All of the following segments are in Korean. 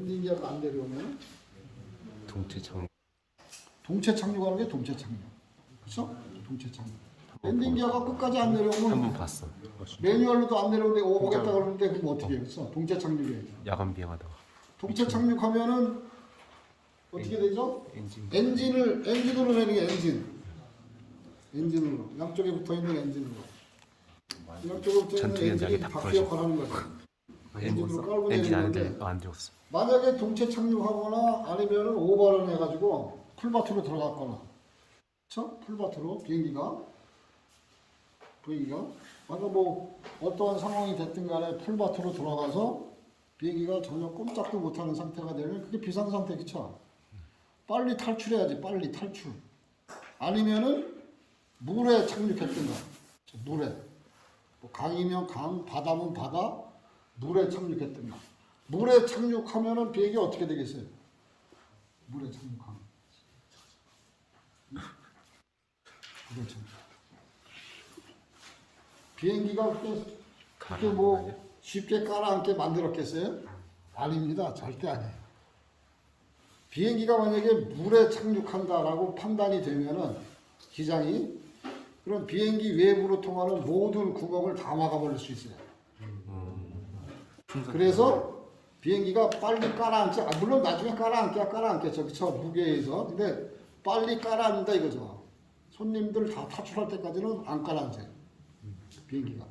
랜딩기어가 안 내려오면 동체 착륙. 동체 착륙하는 게 동체 착륙. 그렇죠? 동체 착륙. 랜딩기어가 끝까지 안 내려오면 한 번 봤어. 매뉴얼로도 안 내려오는데 오겠다 그러는데 그럼 어떻게 해요? 그렇죠? 동체 착륙이에요. 야간 비행하다가 동체 착륙하면은 어떻게 되죠? 엔진. 엔진으로 내는 게 엔진으로 양쪽에 붙어 있는 엔진으로 양쪽에 붙어 있는 전투기 현장에 엔진이 다 바퀴 부러져. 역할을 하는 거죠. 엔진으로 깔고 엔진 안 내리는 건데 돼. 안 되었어. 만약에 동체 착륙하거나 아니면은 오버런 해가지고 풀밭으로 들어갔거나, 그렇죠? 풀밭으로 비행기가 만약 뭐 어떠한 상황이 됐든 간에 풀밭으로 들어가서 비행기가 전혀 꼼짝도 못하는 상태가 되면 그게 비상 상태겠죠. 빨리 탈출해야지. 빨리 탈출. 아니면은 물에 착륙했든가. 물에. 뭐 강이면 강, 바다면 바다, 물에 착륙했든가. 물에 착륙하면은 비행기 어떻게 되겠어요? 물에 착륙하면. 물에 착륙. 비행기가 그렇게 뭐 쉽게 깔아앉게 만들었겠어요? 아닙니다. 절대 아니에요. 비행기가 만약에 물에 착륙한다라고 판단이 되면은 기장이 그럼 비행기 외부로 통하는 모든 구멍을 다 막아버릴 수 있어요. 그래서 비행기가 빨리 깔아앉지, 물론 나중에 깔아앉겠죠. 그쵸? 무게에서. 근데 빨리 깔아앉는다 이거죠. 손님들 다 탈출할 때까지는 안 깔아앉아요. 비행기가.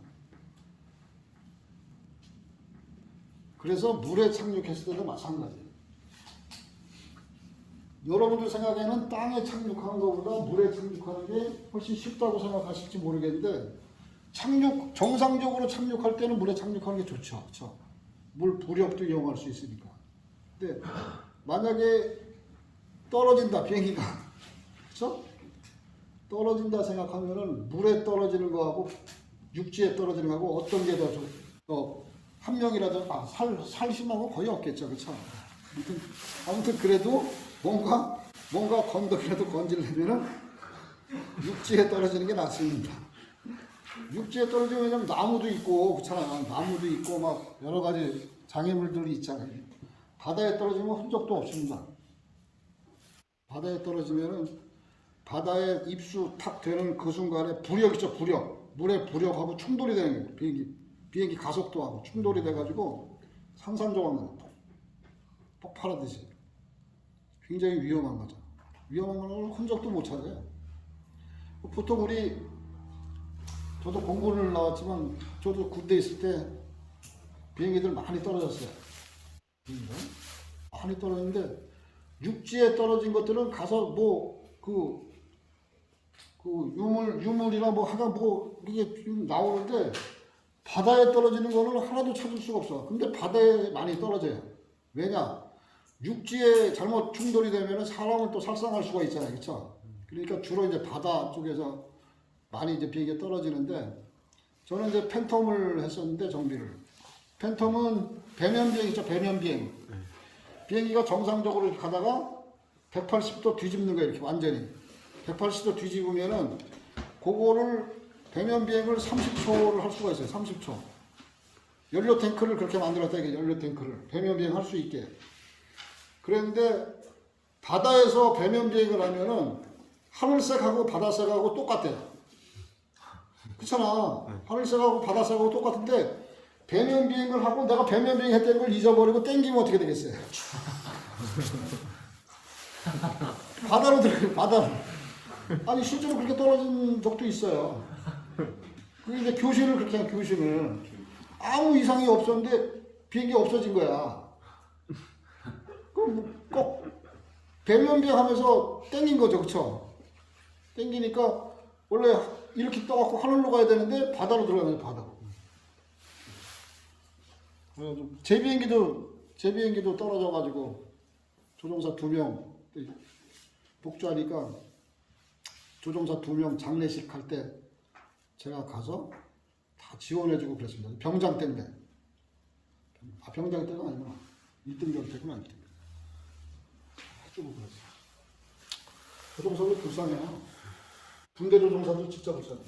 그래서 물에 착륙했을 때도 마찬가지예요. 여러분들 생각에는 땅에 착륙하는 것보다 물에 착륙하는 게 훨씬 쉽다고 생각하실지 모르겠는데 정상적으로 착륙할 때는 물에 착륙하는 게 좋죠. 그렇죠? 물 부력도 이용할 수 있으니까. 근데 만약에 떨어진다 비행기가 그렇죠? 떨어진다 생각하면은 물에 떨어지는 거하고 육지에 떨어지는 거하고 어떤 게 더 한 명이라도 살 심한 건 거의 없겠죠. 그렇죠? 아무튼 그래도 뭔가 건더기라도 건지려면은 육지에 떨어지는 게 낫습니다. 육지에 떨어지면 왜냐면 나무도 있고 그렇잖아. 나무도 있고 막 여러 가지 장애물들이 있잖아요. 바다에 떨어지면 흔적도 없습니다. 바다에 떨어지면은 바다에 입수 탁 되는 그 순간에 부력이죠. 부력. 물의 부력하고 충돌이 되는 거예요. 비행기 가속도하고 충돌이 돼가지고 산산조각 폭발하듯이 굉장히 위험한 거죠. 위험한 거는 흔적도 못 찾아요. 보통 저도 공군을 나왔지만 저도 군대 있을 때 비행기들 많이 떨어졌어요. 많이 떨어졌는데 육지에 떨어진 것들은 가서 뭐 유물이나 뭐 하나 뭐 이게 나오는데 바다에 떨어지는 거는 하나도 찾을 수가 없어. 근데 바다에 많이 떨어져요. 왜냐? 육지에 잘못 충돌이 되면 사람을 또 살상할 수가 있잖아요. 그렇죠? 그러니까 주로 이제 바다 쪽에서 많이 이제 비행기가 떨어지는데 저는 이제 팬텀을 했었는데 정비를. 팬텀은 배면 비행이죠. 배면 비행. 비행기가 정상적으로 가다가 180도 뒤집는 거예요. 이렇게 완전히. 180도 뒤집으면은 그거를 배면 비행을 30초를 할 수가 있어요. 30초. 연료 탱크를 그렇게 만들었다. 이게 연료 탱크를. 배면 비행 할 수 있게. 그런데 바다에서 배면 비행을 하면은 하늘색하고 바다색하고 똑같아요. 그렇잖아. 하늘색하고 바다색하고 똑같은데 배면 비행을 하고 내가 배면 비행 했다는 걸 잊어버리고 땡기면 어떻게 되겠어요? 바다로 들어가요. 바다로. 아니 실제로 그렇게 떨어진 적도 있어요. 그게 이제 교신을 그렇게 한 교신을 아무 이상이 없었는데 비행기 없어진 거야. 그럼 꼭 배면 비행하면서 땡긴 거죠, 그렇죠? 땡기니까 원래 이렇게 떠갖고 하늘로 가야 되는데 바다로 들어가는 거예요, 바다로. 제 비행기도 떨어져가지고 조종사 2명 복주하니까 조종사 2명 장례식 할 때 제가 가서 다 지원해주고 그랬습니다. 병장 때문에. 병장 때가 아니구나. 1등병 때구나. 1등병. 해주고 그랬어요. 조종사도 불쌍해요. 군대 조종사도 진짜 불쌍해요.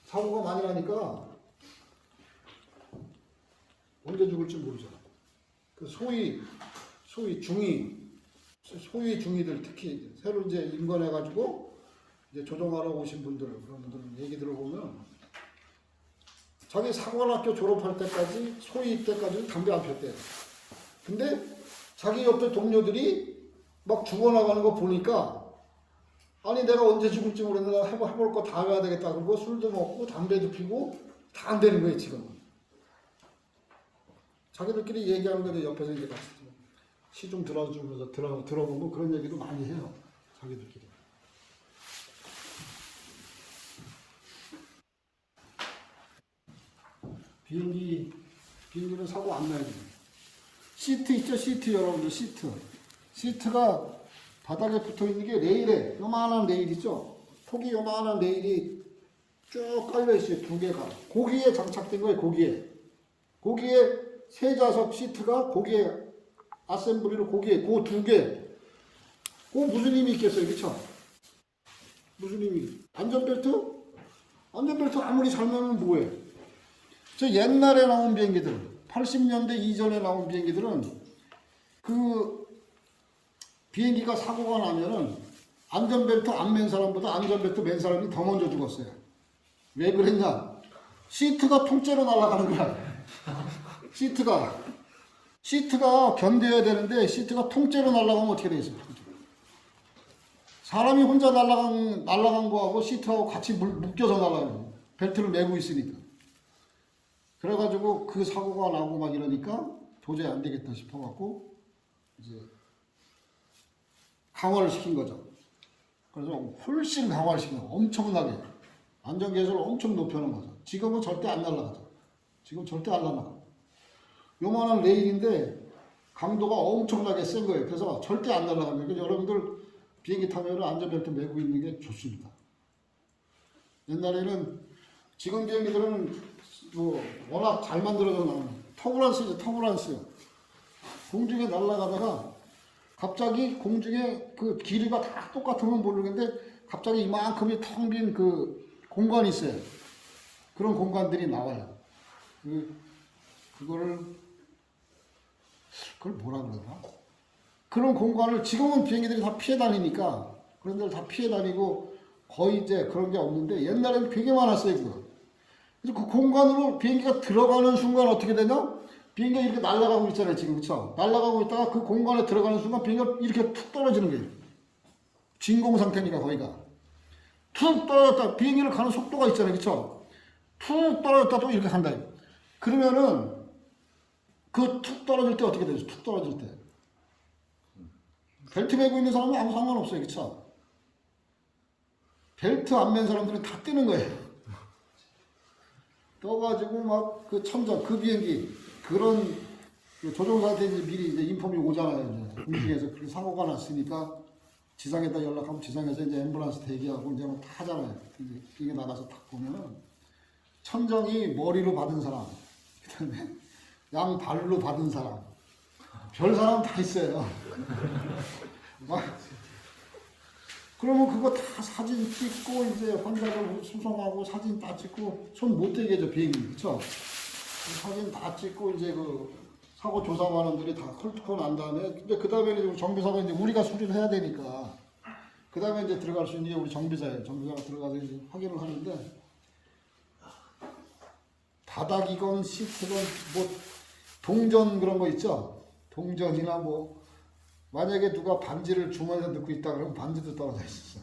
사고가 많이 나니까 언제 죽을지 모르잖아. 그 소위 소위 중위들 특히 새로 이제 임관해가지고 이제 조종하러 오신 분들 그런 분들 얘기 들어보면 자기 사관학교 졸업할 때까지 소위 때까지는 담배 안 폈대요. 근데 자기 옆에 동료들이 막 죽어나가는 거 보니까 아니 내가 언제 죽을지 모르는데 해볼 거 다 해야 되겠다 그러고 술도 먹고 담배도 피고 다 안 되는 거예요 지금. 자기들끼리 얘기하는 건데 옆에서 이제 같이 시 좀 들어주면서 들어보고 그런 얘기도 많이 해요 자기들끼리. 비행기는 사고 안 나요. 시트 있죠? 시트 여러분들 시트가 바닥에 붙어 있는 게 레일에 요만한 레일 있죠? 폭이 요만한 레일이 쭉 깔려 있어요. 두 개가 거기에 장착된 거예요. 거기에 세 좌석 시트가 거기에 아셈블리로 거기에 그 두 개. 그 무슨 힘이 있겠어요, 그렇죠? 무슨 힘이? 안전벨트 아무리 잘 매면 뭐해? 저 옛날에 나온 비행기들, 80년대 이전에 나온 비행기들은 그 비행기가 사고가 나면은 안전벨트 안 맨 사람보다 안전벨트 맨 사람이 더 먼저 죽었어요. 왜 그랬냐? 시트가 통째로 날아가는 거야. 시트가 견뎌야 되는데 시트가 통째로 날아가면 어떻게 되겠어요? 사람이 혼자 날아간 거하고 시트하고 같이 묶여서 날아가요. 벨트를 매고 있으니까. 그래가지고 그 사고가 나고 막 이러니까 도저히 안 되겠다 싶어갖고 이제 강화를 시킨 거죠. 그래서 훨씬 강화를 시킨 거예요. 엄청나게. 안전계수를 엄청 높여놓은 거죠. 지금은 절대 안 날아가죠. 지금 절대 안 날아가. 요만한 레일인데 강도가 엄청나게 센 거예요. 그래서 절대 안 날아갑니다. 그래서 여러분들 비행기 타면 안전벨트 매고 있는 게 좋습니다. 옛날에는 지금 비행기들은 뭐 워낙 잘 만들어져 나오는 터뷸런스. 공중에 날아가다가 갑자기 공중에 그 길이가 다 똑같으면 모르겠는데 갑자기 이만큼이 텅 빈 그 공간이 있어요. 그런 공간들이 나와요. 그걸 뭐라 그러나? 그런 공간을 지금은 비행기들이 다 피해 다니니까 그런 데를 다 피해 다니고 거의 이제 그런 게 없는데 옛날에는 되게 많았어요, 그거. 그래서 그 공간으로 비행기가 들어가는 순간 어떻게 되냐? 비행기가 이렇게 날아가고 있잖아요, 지금. 그쵸? 날아가고 있다가 그 공간에 들어가는 순간 비행기가 이렇게 툭 떨어지는 거예요. 진공 상태니까 거기가. 툭 떨어졌다. 비행기를 가는 속도가 있잖아요, 그쵸? 툭 떨어졌다 또 이렇게 간다. 그러면은 그 툭 떨어질 때 어떻게 되죠? 툭 떨어질 때. 벨트 매고 있는 사람은 아무 상관없어요, 그쵸? 벨트 안 맨 사람들은 다 뛰는 거예요. 떠가지고 막 그 천장, 그 비행기, 그런 조종사한테 이제 미리 이제 인폼이 오잖아요. 이제 공중에서 그렇게 사고가 났으니까 지상에다 연락하면 지상에서 이제 앰뷸런스 대기하고 이제 막 다 하잖아요. 이제 이게 나가서 딱 보면은 천정이 머리로 받은 사람, 그다음에 양 발로 받은 사람, 별 사람 다 있어요. 막 그러면 그거 다 사진 찍고 이제 환자를 수송하고 사진 다 찍고 손 못 대게 해줘 비행기, 그쵸? 사진 다 찍고 이제 그 사고 조사관원들이 다 훑고 난 다음에 근데 그 다음에 이제 정비사가 이제 우리가 수리를 해야 되니까 그 다음에 이제 들어갈 수 있는 게 우리 정비사예요. 정비사가 들어가서 이제 확인을 하는데 바닥이건 시트건 뭐 동전 그런 거 있죠? 동전이나 뭐 만약에 누가 반지를 주머니에 넣고 있다 그러면 반지도 떨어져 있었어.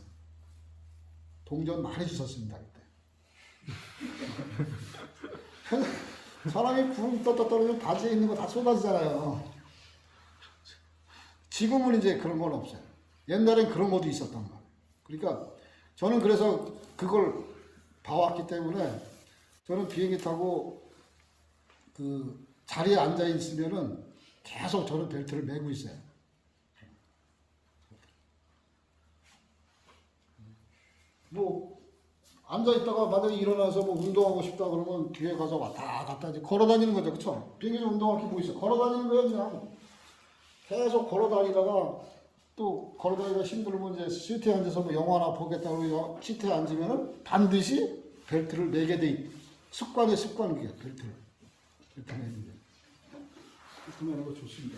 동전 많이 주셨습니다 그때. 사람이 붕 떴다 떨어지면 바지에 있는 거 다 쏟아지잖아요. 지금은 이제 그런 건 없어요. 옛날엔 그런 것도 있었단 말이에요. 그러니까 저는 그래서 그걸 봐왔기 때문에 저는 비행기 타고 그 자리에 앉아 있으면은 계속 저는 벨트를 매고 있어요. 뭐 앉아있다가 만약에 일어나서 뭐 운동하고 싶다 그러면 뒤에 가서 왔다 갔다 이제 걸어 다니는 거죠. 그쵸? 비행기에서 운동할 게 뭐 있어? 걸어 다니는 거예요, 그냥. 계속 걸어 다니다가 또 걸어 다니다가 힘들면 이제 시트에 앉아서 뭐 영화나 보겠다고 시트에 앉으면은 반드시 벨트를 매게 돼 있. 습관의 습관이에요, 벨트를. 벨트 매는 게. 벨트 매는 거 좋습니다.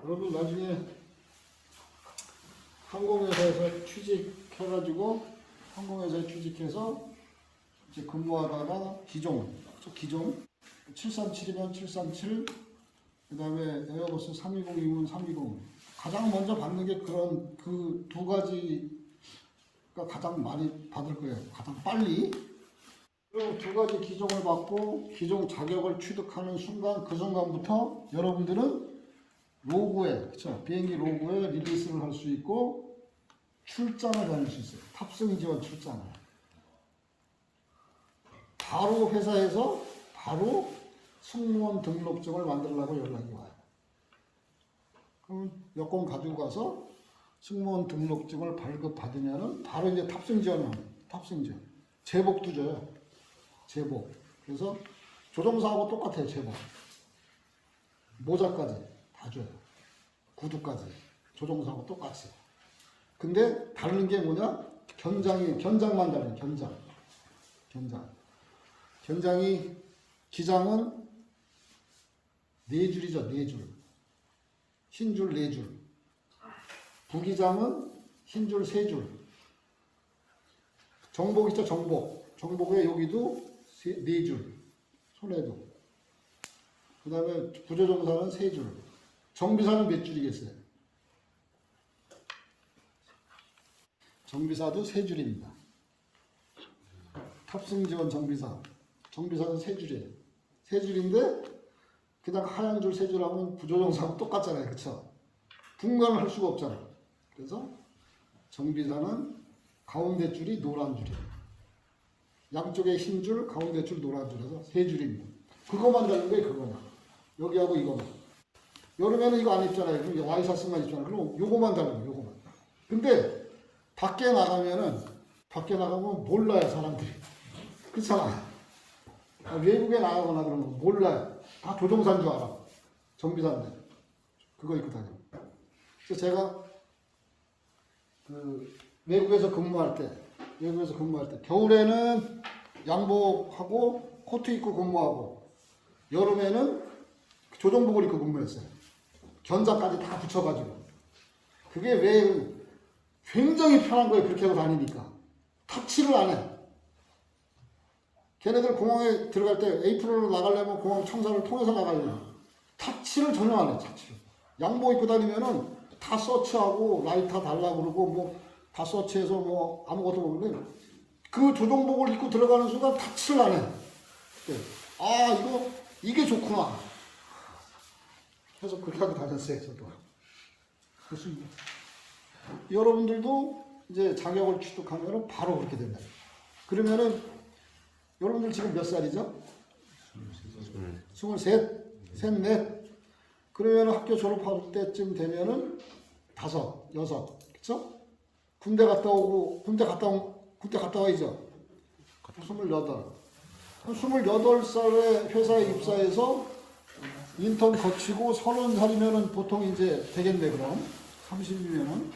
그러면 나중에 항공회사에서 취직해가지고 항공회사에 취직해서 이제 근무하다가 기종 737이면 737, 그 다음에 에어버스 320이면 320. 가장 먼저 받는 게 그런 그 두 가지가 가장 많이 받을 거예요. 가장 빨리. 그리고 두 가지 기종을 받고 기종 자격을 취득하는 순간, 그 순간부터 여러분들은 로고에, 그쵸? 비행기 로고에 릴리스를 할 수 있고 출장을 다닐 수 있어요. 탑승 지원 출장을. 바로 회사에서 바로 승무원 등록증을 만들려고 연락이 와요. 그럼 여권 가지고 가서 승무원 등록증을 발급받으면은 바로 이제 탑승 지원을 합니다. 탑승 지원. 제복도 줘요. 제복. 그래서 조종사하고 똑같아요. 제복. 모자까지 다 줘요. 구두까지. 조종사하고 똑같이. 근데 다른 게 뭐냐? 견장만 다르요. 견장이 기장은 4줄이죠. 4줄. 흰줄 4줄. 부기장은 흰줄 3줄. 정복 있죠. 정복에 여기도 4줄. 손에도. 그 다음에 부조종사는 3줄. 정비사는 몇 줄이겠어요? 정비사도 3줄입니다. 탑승지원 정비사는 3줄이에요. 3줄인데 그냥 하얀 줄 3줄 하면 부조종사하고 똑같잖아요. 그쵸? 분간을 할 수가 없잖아요. 그래서 정비사는 가운데 줄이 노란 줄이에요. 양쪽에 흰 줄, 가운데 줄 노란 줄에서 3줄입니다. 그거만 다른 거예요. 그거만. 여기하고 이거만. 여름에는 이거 안 입잖아요. 그럼 와이셔츠만 입잖아요. 그럼 요거만 다른 거예요. 요거만. 근데 밖에 나가면 몰라요. 사람들이. 그렇잖아. 외국에 나가거나 그러면 몰라요. 다 조종사인 줄 알아. 정비사인데. 그거 입고 다녀요. 그래서 제가 외국에서 근무할 때 겨울에는 양복하고 코트 입고 근무하고 여름에는 조종복을 입고 근무했어요. 견자까지 다 붙여가지고. 그게 왜 굉장히 편한 거예요. 그렇게 하고 다니니까. 타치를 안 해. 걔네들 공항에 들어갈 때 에이프릴로 나가려면 공항 청사를 통해서 나가려면 타치를 전혀 안 해. 타치를. 양복 입고 다니면은 다 서치하고 라이터 달라고 그러고 뭐 다 서치해서 뭐 아무것도 모르는데 그 조종복을 입고 들어가는 순간 타치를 안 해. 아 이게 좋구나. 그래서 그렇게 하고 다녔어요. 저도. 그래서 여러분들도 이제 자격을 취득하면 바로 그렇게 된다. 그러면은 여러분들 지금 몇 살이죠? 23, 셋. 그러면 학교 졸업할 때쯤 되면은 5, 6, 그쵸? 군대 갔다 와야죠. 28살에 회사에 입사해서 인턴 거치고 30살이면은 보통 이제 되겠네, 그럼. 30이면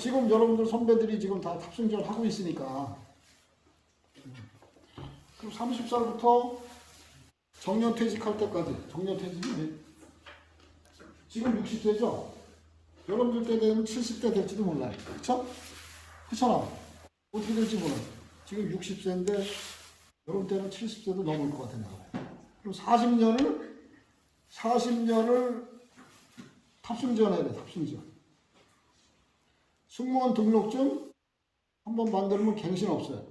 지금 여러분들 선배들이 지금 다 탑승지원 하고 있으니까. 그럼 30살부터 정년퇴직할 때까지, 정년퇴직이 지금 60세죠? 여러분들 때 되면 70대 될지도 몰라요. 그쵸? 그렇잖아. 어떻게 될지 몰라요. 지금 60세인데 여러분 때는 70세도 넘을 것 같아요. 그럼 40년을 탑승지원해야 돼. 탑승지원. 승무원 등록증 한번 만들면 갱신 없어요.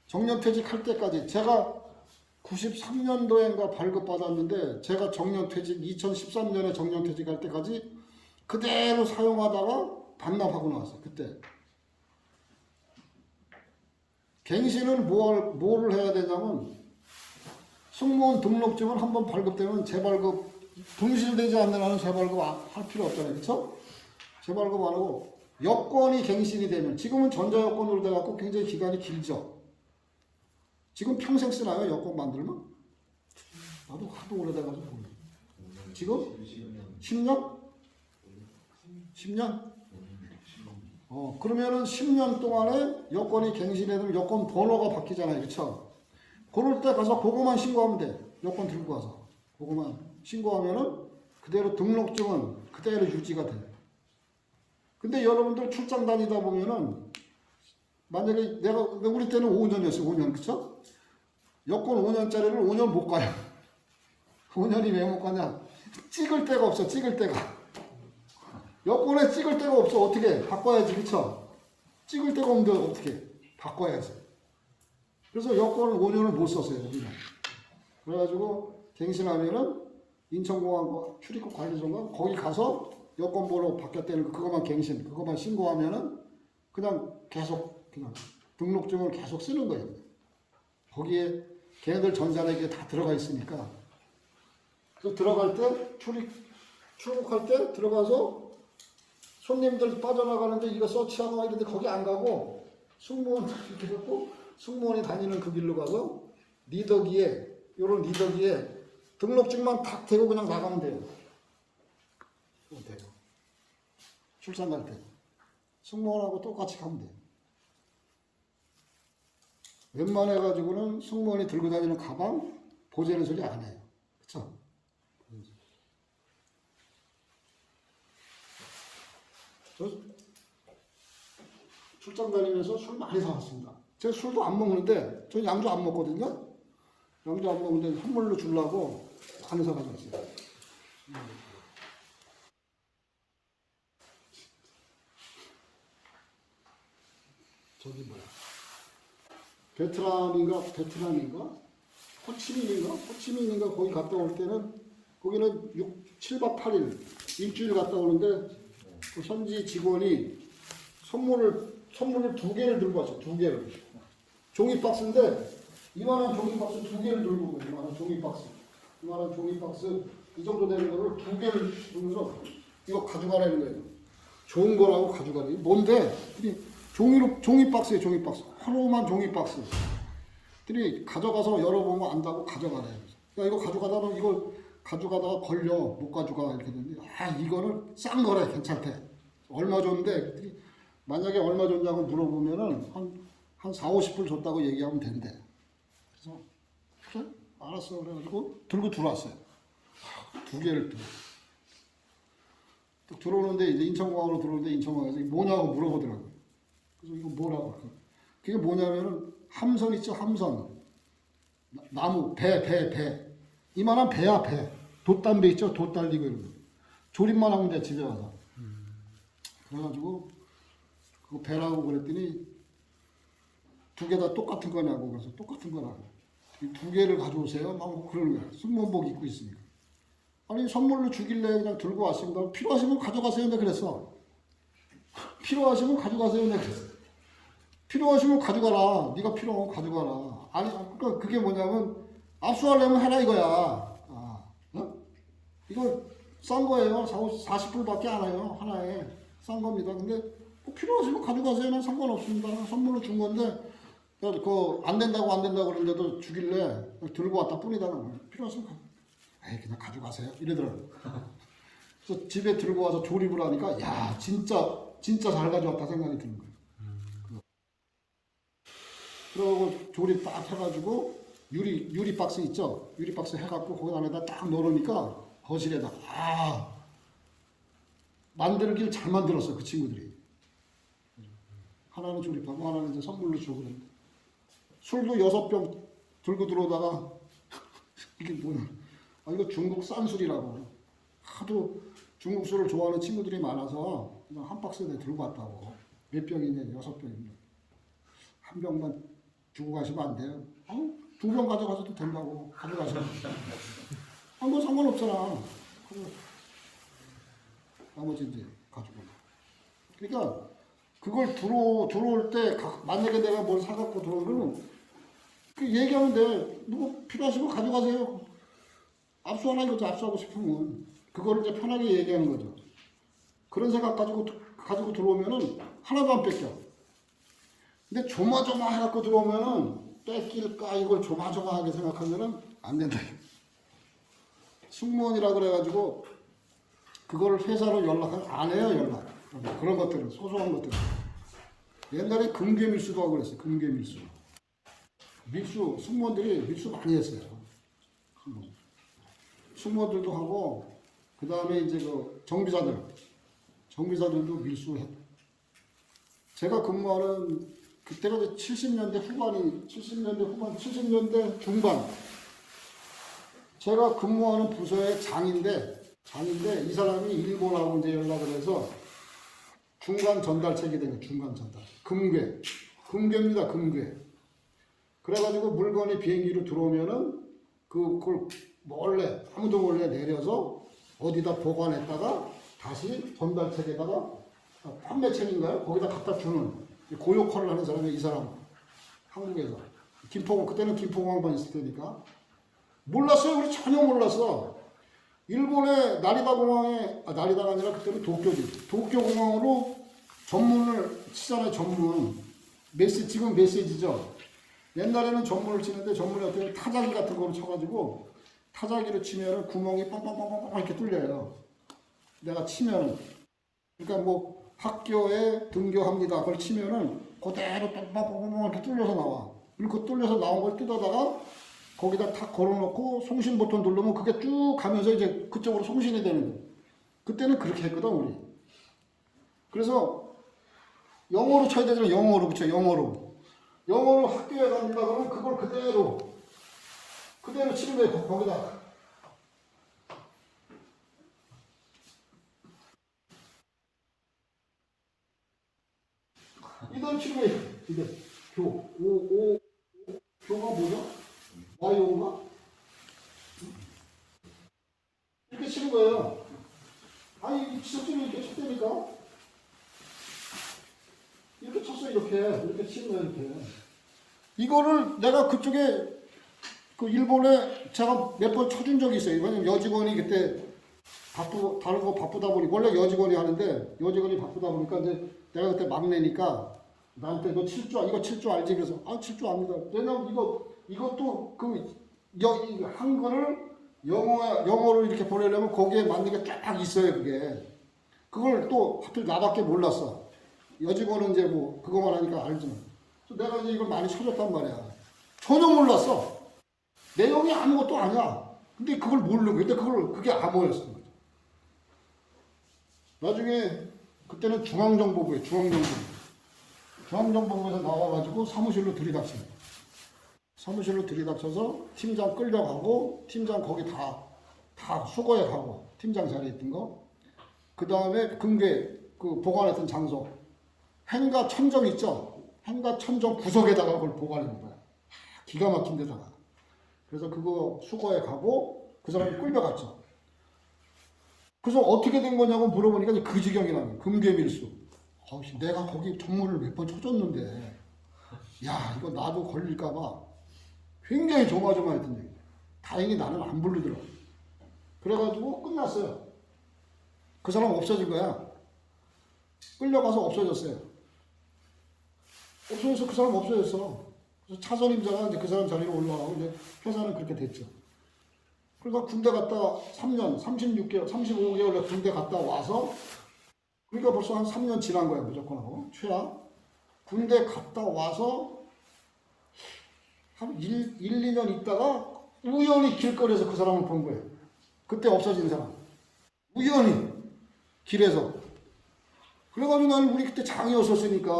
정년퇴직할 때까지 제가 93년도인가 발급받았는데 제가 정년퇴직 2013년에 정년퇴직할 때까지 그대로 사용하다가 반납하고 나왔어요. 그때 갱신은 뭐를 해야 되냐면 승무원 등록증은 한번 발급되면 재발급 분실되지 않는 한은 재발급 할 필요 없잖아요. 그렇죠? 재발급 안 하고 여권이 갱신이 되면 지금은 전자여권으로 돼갖고 굉장히 기간이 길죠. 지금 평생 쓰나요? 여권 만들면? 나도 하도 오래돼가지고 몰라. 지금? 10년? 10년? 그러면은 10년 동안에 여권이 갱신되면 여권 번호가 바뀌잖아요. 그쵸? 그럴 때 가서 그거만 신고하면 돼. 여권 들고 가서. 그거만 신고하면은 그대로 등록증은 그대로 유지가 돼요. 근데 여러분들 출장 다니다 보면은 만약에 우리 때는 5년이었어요. 5년 그쵸? 여권 5년짜리를 5년 못 가요. 5년이 왜 못 가냐? 찍을 데가 없어. 찍을 데가. 여권에 찍을 데가 없어. 어떻게? 바꿔야지. 그쵸? 찍을 데가 없는데 어떻게? 바꿔야지. 그래서 여권을 5년을 못 썼어요. 우리는. 그래가지고 갱신하면은 인천공항 출입국 관리소인가 거기 가서 여권번호 바뀌었다는 거 그것만 갱신, 그것만 신고하면은 그냥 계속 그냥 등록증을 계속 쓰는 거예요. 거기에 걔네들 전산에 다 들어가 있으니까. 그래서 들어갈 때 출국할 때 들어가서 손님들 빠져나가는데 이거 서치하고 이런데 거기 안 가고 승무원 이렇게 갖고 승무원이 다니는 그 길로 가서 요런 리더기에 등록증만 탁 대고 그냥 나가면 돼요. 출산 갈 때. 승무원하고 똑같이 가면 돼요. 웬만해가지고는 승무원이 들고 다니는 가방 보재는 소리 안 해요. 그쵸? 저 출장 다니면서 술 많이 사왔습니다. 제가 술도 안 먹는데, 저 양주 안 먹거든요? 양주 안 먹는데 선물로 주려고 많이 사가지고 저기 뭐야. 베트남인가? 호치민인가 거기 갔다 올 때는 거기는 7박 8일 일주일 갔다 오는데 그 현지 직원이 선물을 2개를 들고 왔어요. 2개를. 종이 박스인데 이만한 종이 박스 2개를 들고 오고 이만한 종이 박스 이 정도 되는 거를 2개를 들면서 이거 가져가라는 거예요. 좋은 거라고 가져가래. 뭔데? 종이 박스에 종이 박스. 하루만 종이 박스. 들이 가져가서 열어보면 안다고 가져가래. 야 이거 가져가다가 이걸 가져가다가 걸려 못 가져가 이렇게 되는데 이거는 싼 거래 괜찮대. 얼마 줬는데 만약에 얼마 줬냐고 물어보면은 한 4, 50불 줬다고 얘기하면 된대. 그래서 그래 알았어 그래가지고 들고 들어왔어요. 2개를 또 들어오는데 이제 인천공항으로 들어오는데 인천공항에서 이게 뭐냐고 물어보더라고요. 그래서 이거 뭐라고? 그게 뭐냐면은 함선 있죠, 함선. 나무, 배. 이만한 배야, 배. 돠담배 있죠, 돠 달리고 이런 거. 조립만 하면 돼, 집에 와서. 그래가지고, 그거 배라고 그랬더니, 2개 다 똑같은 거냐고. 그래서 똑같은 거라고. 이 2개를 가져오세요? 막 그러는 거야. 승무원복 입고 있으니까. 아니, 선물로 주길래 그냥 들고 왔습니다. 필요하시면 가져가세요. 내가 그랬어. 필요하시면 가져가세요. 내가 그랬어. 필요하시면 가져가라. 네가 필요하면 가져가라. 아니, 그러니까 그게 뭐냐면 압수하려면 해라 이거야. 이거 싼 거예요. 40불밖에 안 해요. 하나에. 싼 겁니다. 근데 뭐 필요하시면 가져가세요. 난 상관없습니다. 선물로 준 건데 안 된다고 그러는데도 주길래 들고 왔다 뿐이다. 필요하시면 그냥 가져가세요. 이러더라고요. 그래서 집에 들고 와서 조립을 하니까 야 진짜 잘 가져왔다 생각이 드는 거예요. 그러고 조립 딱 해가지고 유리 박스 있죠? 유리 박스 해갖고 거기 안에다 딱 넣으니까 거실에다 만들길 잘 만들었어 그 친구들이. 하나는 조립하고 하나는 이제 선물로 주고 그랬는데 술도 6병 들고 들어오다가 이게 뭐냐? 이거 중국 싼 술이라고. 하도 중국 술을 좋아하는 친구들이 많아서 그냥 한 박스에 들고 왔다고. 몇 병이냐? 6병입니다. 한 병만 주고 가시면 안 돼요? 2병 가져가셔도 된다고. 가져가시면. 뭐 상관없잖아. 나머지 이제 가지고. 그러니까 그걸 들어올 때 만약에 내가 뭘 사갖고 들어오면 그 얘기하면 돼. 누구 필요하시면 가져가세요. 압수하나 이거죠. 압수하고 싶으면. 그거를 이제 편하게 얘기하는 거죠. 그런 생각 가지고 들어오면은 하나도 안 뺏겨. 근데 조마조마 해갖고 들어오면은 뺏길까 이걸 조마조마하게 생각하면은 안 된다. 승무원이라 그래가지고 그거를 회사로 연락하면 안 해요. 연락. 그런 것들은 소소한 것들. 옛날에 금괴밀수도 하고 그랬어요. 금괴밀수. 승무원들이 밀수 많이 했어요. 승무원들도 하고 그 다음에 이제 그 정비사들도 밀수했. 제가 근무하는 그때가 이제 70년대 후반, 70년대 중반. 제가 근무하는 부서의 장인데 이 사람이 일본하고 이제 연락을 해서 중간 전달책이 된 거예요. 중간 전달. 금괴입니다. 금괴. 그래가지고 물건이 비행기로 들어오면은 그걸 몰래 아무도 몰래 내려서 어디다 보관했다가 다시 전달책에다가 판매책인가요? 거기다 갖다 주는 고역할을 하는 사람이 이 사람. 한국에서 그때는 김포공항만 있을 때니까 몰랐어요. 우리 전혀 몰랐어. 일본의 나리다가 아니라 그때는 도쿄공항으로 전문을 치잖아요. 전문. 지금 메시지죠. 옛날에는 전문을 치는데 전문이 어떻게 보면 타자기 같은 거로 쳐가지고 타자기로 치면은 구멍이 빵빵빵빵 이렇게 뚫려요. 내가 치면은. 그러니까 뭐 학교에 등교합니다. 그걸 치면은 그대로 빵빵빵빵 이렇게 뚫려서 나와. 그리고 그 뚫려서 나온 걸 뜯어다가 거기다 탁 걸어놓고 송신 버튼 누르면 그게 쭉 가면서 이제 그쪽으로 송신이 되는 거예요. 그때는 그렇게 했거든, 우리. 그래서 영어로 쳐야 되잖아, 영어로. 그쵸, 영어로 학교에 갑니다. 그러면 그걸 그대로 치는 거예요, 거기다. 이대로 치는 거예요, 이게. 교가 뭐죠? 와이오인가? 이렇게 치는 거예요. 아니, 지석진이 이렇게 쳤다니까? 이렇게 쳤어, 이렇게 치는 거예요, 이렇게. 이거를 내가 그쪽에, 일본에 제가 몇 번 쳐준 적이 있어요. 왜냐면 여직원이 그때 다른 거 바쁘다 보니, 원래 여직원이 하는데, 여직원이 바쁘다 보니까 이제 내가 그때 막내니까, 나한테 너 이거 칠 줄 알지? 그래서, 칠 줄 압니다. 왜냐면 이것도 한글을 영어로 이렇게 보내려면 거기에 맞는 게 쫙 있어요, 그게. 그걸 또 하필 나밖에 몰랐어. 여직원은 이제 뭐 그거만 하니까 알지만. 그래서 내가 이제 이걸 많이 쳐줬단 말이야. 전혀 몰랐어. 내용이 아무것도 아니야. 근데 그걸 모르는 거야. 근데 그게 암호였어. 나중에 그때는 중앙정보부에 중앙정보부에서 나와가지고 사무실로 들이닥칩니다. 사무실로 들이닥쳐서 팀장 끌려가고 팀장 거기 다 수거해 가고 팀장 자리에 있던 거. 그 다음에 금괴 보관했던 장소 행가 천정 있죠. 행가 천정 구석에다가 그걸 보관한 거야. 기가 막힌 데다가. 그래서 그거 수거해 가고 그 사람이 끌려갔죠. 그래서 어떻게 된 거냐고 물어보니까 그 지경이라는 금괴 밀수. 내가 거기 전문을 몇 번 쳐줬는데 야 이거 나도 걸릴까봐 굉장히 조마조마했던 얘기예요. 다행히 나는 안 부르더라고. 그래가지고 끝났어요. 그 사람 없어진 거야. 끌려가서 없어졌어요. 그 사람 없어졌어. 그래서 차선 임자가 이제 그 사람 자리로 올라가고 이제 회사는 그렇게 됐죠. 그러니까 군대 갔다 3년, 36개월, 35개월 군대 갔다 와서 그러니까 벌써 한 3년 지난 거야 무조건 하고 최악. 군대 갔다 와서 한 2년 있다가 우연히 길거리에서 그 사람을 본 거예요. 그때 없어진 사람. 우연히 길에서. 그래가지고 나는 우리 그때 장이었었으니까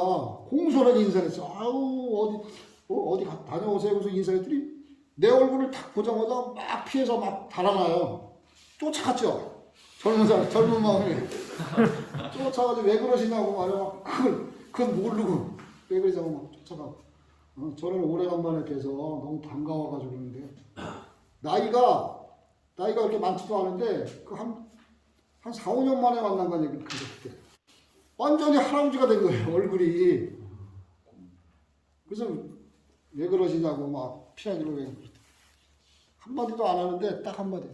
공손하게 인사를 했어. 아유 어디 다녀오세요. 그래서 인사했더니 내 얼굴을 딱 보자마자 막 피해서 막 달아나요. 쫓아갔죠. 젊은 마음이. 쫓아가지고 왜 그러시냐고 말이야. 그건 모르고 왜 그러냐고 막 쫓아가고. 저를 오래간만에 뵈서 너무 반가워가지고 그러는데 나이가 그렇게 많지도 않은데 한 4, 5년 만에 만난 거 얘기 그때 완전히 할아버지가 된 거예요 얼굴이. 그래서 왜 그러시냐고 막 피하기로 왜 한마디도 안 하는데 딱 한마디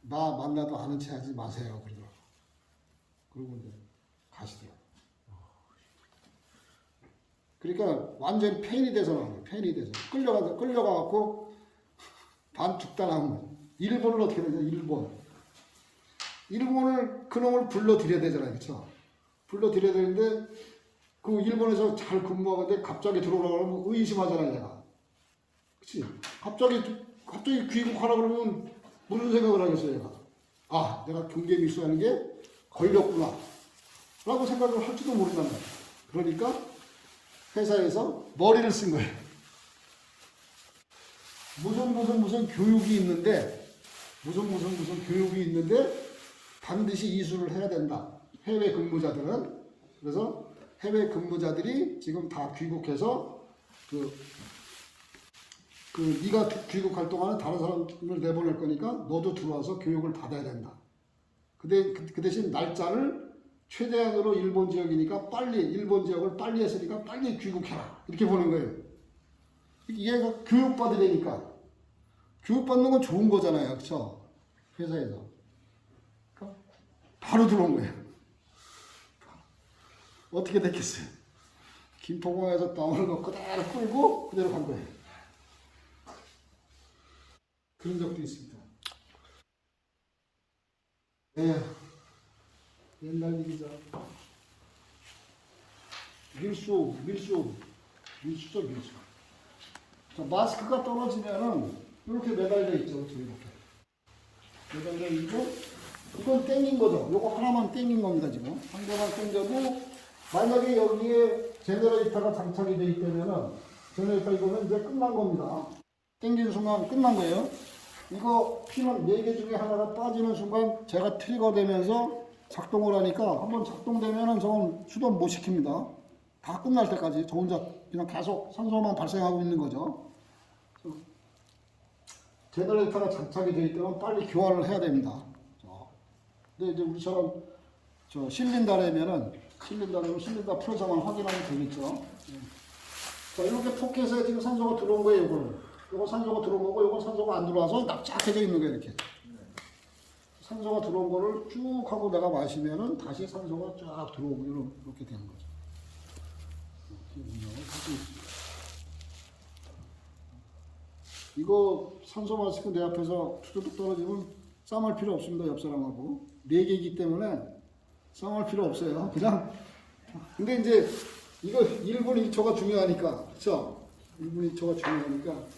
나 만나도 아는 체 하지 마세요 그러더라고. 그러고 이제 가시더라고. 그러니까 완전히 팬이 돼서 나온 거예요. 팬이 돼서 끌려가갖고 반죽단한 거예요. 일본을 어떻게 되냐? 일본을 그놈을 불러들여야 되잖아요, 그렇죠? 불러들여야 되는데 그 일본에서 잘 근무하는데 갑자기 들어오라고 하면 의심하잖아요, 내가. 그렇지? 갑자기 귀국하라 그러면 무슨 생각을 하겠어요, 얘가? 아, 내가 경계 밀수하는 게 걸렸구나. 라고 생각을 할지도 모른단 말이에요. 그러니까 회사에서 머리를 쓴 거예요. 무슨 교육이 있는데, 무슨 교육이 있는데, 반드시 이수를 해야 된다. 해외 근무자들은. 그래서 해외 근무자들이 지금 다 귀국해서 네가 귀국할 동안은 다른 사람을 내보낼 거니까 너도 들어와서 교육을 받아야 된다. 그 대신 날짜를 최대한으로 일본 지역이니까 일본 지역을 빨리 했으니까 빨리 귀국해라. 이렇게 보는 거예요. 얘가 교육받으려니까. 교육받는 건 좋은 거잖아요. 그렇죠? 회사에서. 그러니까 바로 들어온 거예요. 어떻게 됐겠어요? 김포공항에서 나오는 거 그대로 끌고 그대로 간 거예요. 그런 적도 있습니다. 네. 옛날 일이죠. 밀수죠, 밀수. 자, 마스크가 떨어지면은 이렇게 매달려 있죠. 이렇게. 매달려 있고, 이건 땡긴 거죠. 요거 하나만 땡긴 겁니다, 지금. 한 개만 땡겨도, 만약에 여기에 제너레이터가 장착이 되어 있다면은, 제너레이터 이거는 이제 끝난 겁니다. 땡긴 순간 끝난 거예요. 이거 피는 4개 중에 하나가 빠지는 순간 제가 트리거 되면서 작동을 하니까 한번 작동되면은 저건 수동 못 시킵니다. 다 끝날 때까지 저 혼자 그냥 계속 산소만 발생하고 있는 거죠. 제너레이터가 장착이 되어 있다면 빨리 교환을 해야 됩니다. 근데 이제 우리처럼 실린다라면은 실린다 풀어서만 확인하면 되겠죠. 자, 이렇게 포켓에 지금 산소가 들어온 거예요, 이거는. 요거 산소가 들어온 거고, 요건 산소가 안 들어와서 납작해져 있는 거예요, 이렇게. 산소가 들어온 거를 쭉 하고 내가 마시면은 다시 산소가 쫙 들어오고, 이렇게 되는 거죠. 이렇게 운영을 하고 있습니다. 이거 산소 마스크 내 앞에서 투둑 떨어지면 싸움할 필요 없습니다, 옆 사람하고. 4개이기 때문에 싸움할 필요 없어요. 그냥. 근데 이제 이거 1분 1초가 중요하니까, 그쵸? 1분 1초가 중요하니까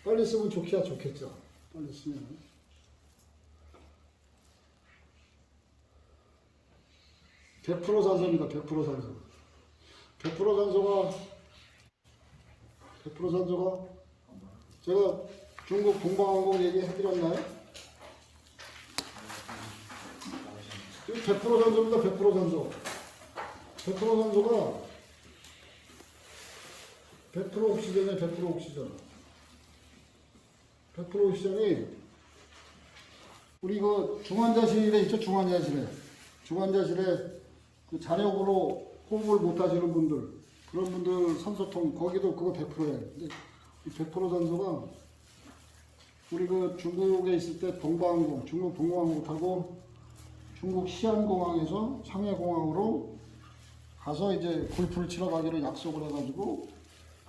빨리 쓰면 좋겠죠. 빨리 쓰면. 100% 산소입니다. 100% 산소. 100% 산소가 제가 중국 동방항공 얘기 해드렸나요? 100% 산소입니다. 100% 산소. 100% 산소가 100% 옥시전이에요. 100% 옥시전. 100% 옥시전이 우리 이거 중환자실에 있죠. 중환자실에 그 잔역으로 호흡을 못 하시는 분들, 그런 분들 산소통 거기도 그거 100%예요. 근데 이 100% 산소가 우리 그 중국에 있을 때 중국 동방항공 타고 중국 시안공항에서 상해공항으로 가서 이제 골프를 치러 가기로 약속을 해가지고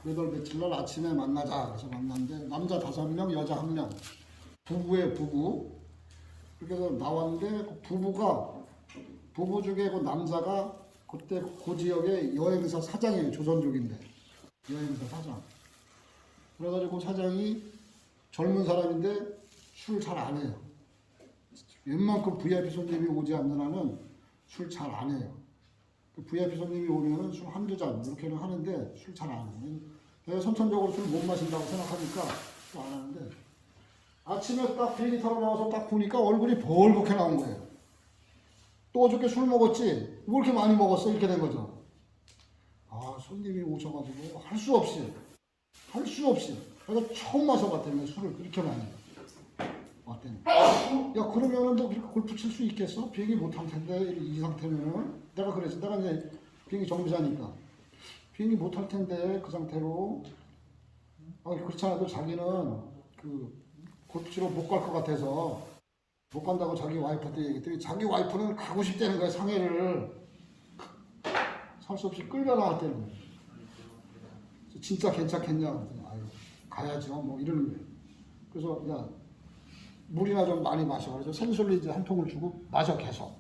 몇월 며칠 날 아침에 만나자. 그래서 만났는데 남자 5명, 여자 1명. 부부예요, 부부. 그렇게 해서 나왔는데 그 부부 중에 그 남자가 그때 그 지역의 여행사 사장이에요. 조선족인데. 여행사 사장. 그래가지고 사장이 젊은 사람인데 술 잘 안 해요. 웬만큼 VIP 손님이 오지 않는 한은 술 잘 안 해요. 그 VIP 손님이 오면은 술 한두 잔 이렇게는 하는데 술 잘 안 해요. 내가 선천적으로 술 못 마신다고 생각하니까 또 안 하는데 아침에 딱 비행기 타러 나와서 딱 보니까 얼굴이 벌겋게 나온 거예요. 또 어저께 술 먹었지? 왜 이렇게 많이 먹었어? 이렇게 된 거죠. 아, 손님이 오셔가지고 할 수 없이 내가 처음 마셔봤다며 술을 그렇게 많이 왔더니 야 그러면은 너 그렇게 골프 칠 수 있겠어? 비행기 못 탈 텐데 이 상태면은 내가 그랬어. 내가 이제 비행기 정비사니까 비행기 못 탈 텐데 그 상태로 그렇지 않아도 자기는 그 골프 치러 못 갈 것 같아서 못 간다고 자기 와이프한테 얘기했더니 자기 와이프는 가고 싶다는 거야. 상해를 살 수 없이 끌려 나왔다는 거야. 진짜 괜찮겠냐? 아유, 가야죠. 뭐 이러는 거예요. 그래서 야 물이나 좀 많이 마셔. 그래서 생술로 이제 한 통을 주고 마셔 계속.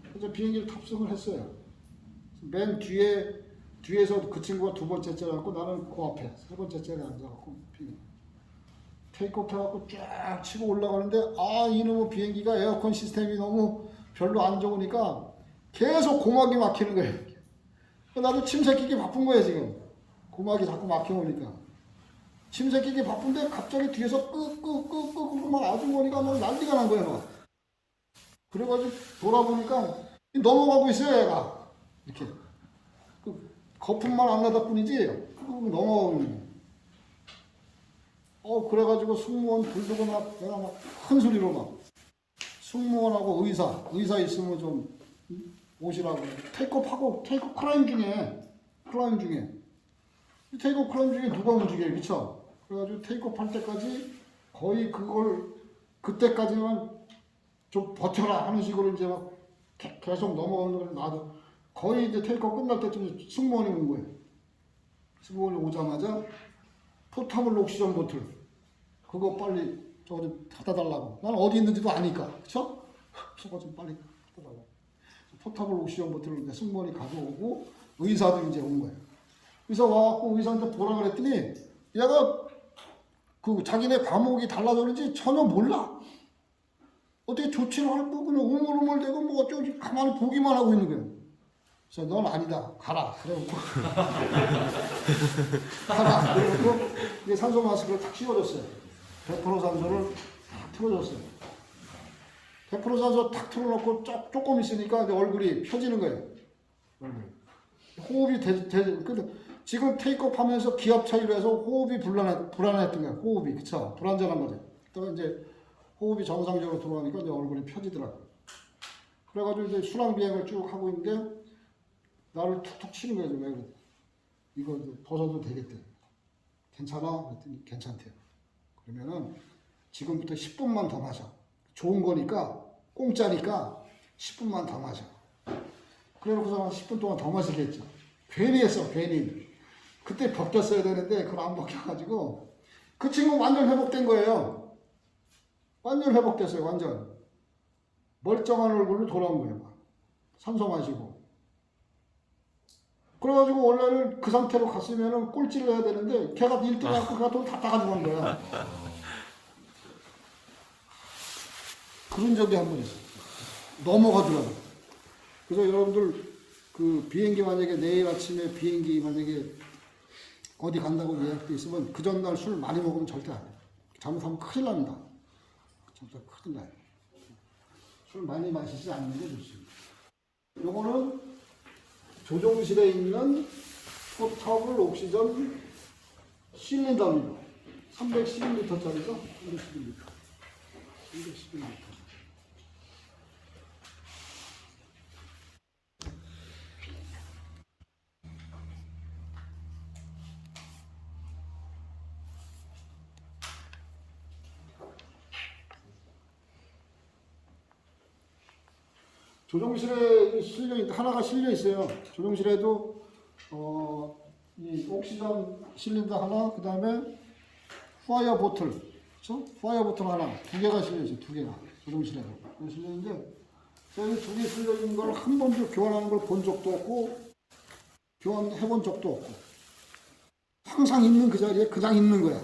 그래서 비행기를 탑승을 했어요. 맨 뒤에서 그 친구가 2번째 째갖고 나는 그 앞에 3번째 째에 앉아갖고 비행기 테이크오프 해갖고 쫙 치고 올라가는데 아 이놈의 비행기가 에어컨 시스템이 너무 별로 안 좋으니까 계속 고막이 막히는 거예요. 나도 침 새끼기 바쁜 거예요 지금. 고막이 자꾸 막혀오니까. 침 새끼기 바쁜데 갑자기 뒤에서 끄끄끄끄끄 막 아주머니가 막 난리가 난 거예요 막. 그래가지고 돌아보니까 넘어가고 있어요 얘가. 이렇게. 그 거품만 안 나다 뿐이지 넘어가고 있는 거예요. 그래가지고 승무원 부르고 막 내가 막 큰 소리로 막 승무원하고 의사 있으면 좀 오시라고. 테이크오프하고 테이크오프 클라임 중에 테이크오프 클라임 중에 누가 움직여요 그쵸? 그래가지고 테이크오프 할 때까지 거의 그때까지만 좀 버텨라 하는 식으로 이제 막 계속 넘어가는 걸 나도 거의 이제 테이크오프 끝날 때쯤 승무원이 온 거예요. 승무원이 오자마자 포타블 옥시전 보틀 그거 빨리 저거 좀 갖다 달라고. 나는 어디 있는지도 아니까 그쵸? 저거 좀 빨리 갖다 달라고. 포타블 옥시전 보틀을 이제 승무원이 가져오고 의사도 이제 온 거예요. 의사 와갖고 의사한테 보라 그랬더니 얘가 그 자기네 과목이 달라졌는지 전혀 몰라. 어떻게 조치를 할 거 그냥 우물우물대고 뭐 어쩌고 가만히 보기만 하고 있는 거예요. 그래서 넌 아니다 가라 그래놓고 가라 그래놓고 이제 산소 마스크를 탁 씌워줬어요. 100% 산소를 탁 틀어줬어요. 100% 산소 탁 틀어놓고 조금 있으니까 이제 얼굴이 펴지는 거예요. 호흡이 근데 지금 테이크오프 하면서 기압 차이로 해서 호흡이 불안했던 거예요. 호흡이 그쵸? 불안정한 거죠. 또 이제 호흡이 정상적으로 들어가니까 이제 얼굴이 펴지더라고요. 그래가지고 이제 순항 비행을 쭉 하고 있는데 나를 툭툭 치는 거예요. 왜 그래? 이거 이제 벗어도 되겠대. 괜찮아? 그랬더니 괜찮대요. 그러면은 지금부터 10분만 더 마셔. 좋은 거니까 공짜니까 10분만 더 마셔. 그래놓고서 한 10분 동안 더 마시겠죠. 괜히 했어, 괜히. 그때 벗겼어야 되는데 그걸 안 벗겨가지고 그 친구 완전 회복된 거예요. 완전 회복됐어요, 완전. 멀쩡한 얼굴로 돌아온 거예요. 막. 산소 마시고. 그래가지고 원래는 그 상태로 갔으면은 꼴찌를 해야 되는데 걔가 1등 하고 걔가 돈 다 따가지고 간 거야. 그런 적이 한 번 있어요. 넘어가더라고요. 그래서 여러분들 그 비행기 만약에 내일 아침에 비행기 만약에 어디 간다고 예약돼 있으면 그 전날 술 많이 먹으면 절대 안 해요. 잘못하면 큰일 납니다. 진짜 큰일 나요. 술 많이 마시지 않는 게 좋습니다. 요거는 조종실에 있는 포터블 옥시전 실린더입니다. 311리터짜리죠? 311리터. 조종실에 하나가 실려 있어요. 조종실에도 이 옥시전 실린더 하나, 그 다음에 파이어 보틀, 그렇죠? 파이어 보틀 하나, 두 개가 실려 있어요. 두 개가 조종실에도 실려 있는데 저희 두 개 실려 있는 걸 한 번도 교환하는 걸 본 적도 없고 교환해 본 적도 없고 항상 있는 그 자리에 그냥 있는 거야.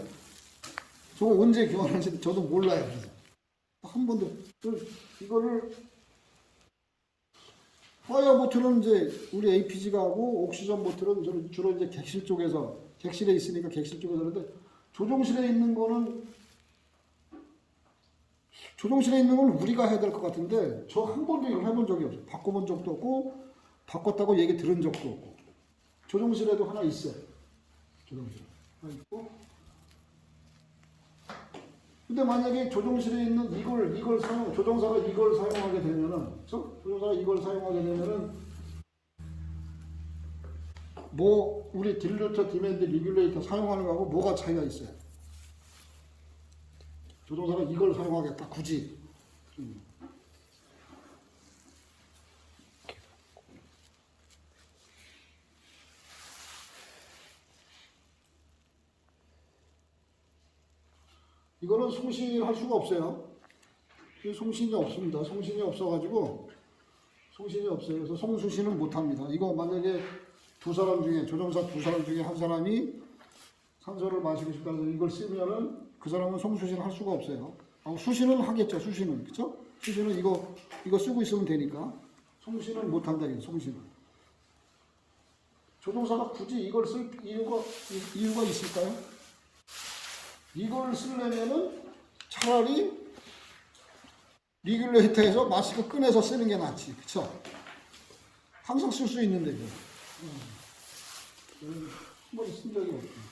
저거 언제 교환하는지 저도 몰라요. 그래서 한 번도 이거를 파이어 보틀은 이제 우리 APG가 하고 옥시전 보틀은 주로 이제 객실 쪽에서 객실에 있으니까 객실 쪽에서 하는데 조종실에 있는 거는 우리가 해야 될 것 같은데 저 한 번도 이걸 해본 적이 없어요. 바꿔본 적도 없고 바꿨다고 얘기 들은 적도 없고 조종실에도 하나 있어요. 조종실에 하나 있고 근데 만약에 조종실에 있는 조종사가 이걸 사용하게 되면은, 조종사가 이걸 사용하게 되면은, 뭐, 우리 딜루터, 디맨드, 리귤레이터 사용하는 거하고 뭐가 차이가 있어요? 조종사가 이걸 사용하겠다, 굳이. 이거는 송신할 수가 없어요. 송신이 없습니다. 송신이 없어가지고 송신이 없어요. 그래서 송수신은 못합니다. 이거 만약에 조종사 두 사람 중에 한 사람이 산소를 마시고 싶다 해서 이걸 쓰면은 그 사람은 송수신 할 수가 없어요. 수신은 하겠죠. 수신은 그렇죠? 수신은 이거 쓰고 있으면 되니까 송신은 못 한다 이거 송신은. 조동사가 굳이 이걸 쓸 이유가 있을까요? 이걸 쓰려면은 차라리 리귤레이터에서 마스크 꺼내서 쓰는 게 낫지, 그렇죠? 항상 쓸 수 있는데 이거. 한 번 쓴 적이 없고.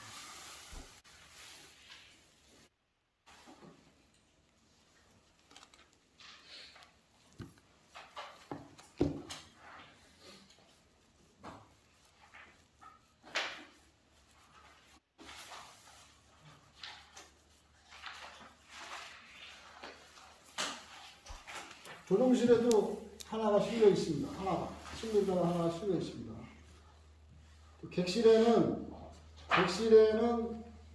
조종실에도 하나가 실려 있습니다. 실린더가 하나가 실려 있습니다. 객실에는